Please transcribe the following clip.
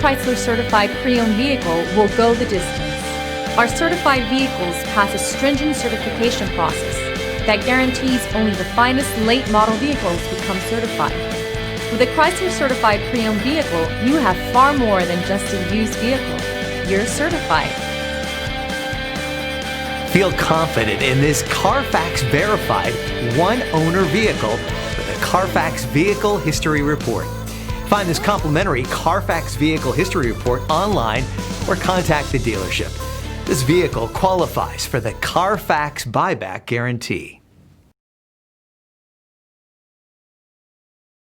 Chrysler certified pre-owned vehicle will go the distance. Our certified vehicles pass a stringent certification process that guarantees only the finest late model vehicles become certified. With a Chrysler certified pre-owned vehicle, you have far more than just a used vehicle. You're certified. Feel confident in this Carfax verified one-owner vehicle with a Carfax Vehicle History Report. Find this complimentary Carfax Vehicle History Report online or contact the dealership. This vehicle qualifies for the Carfax Buyback Guarantee.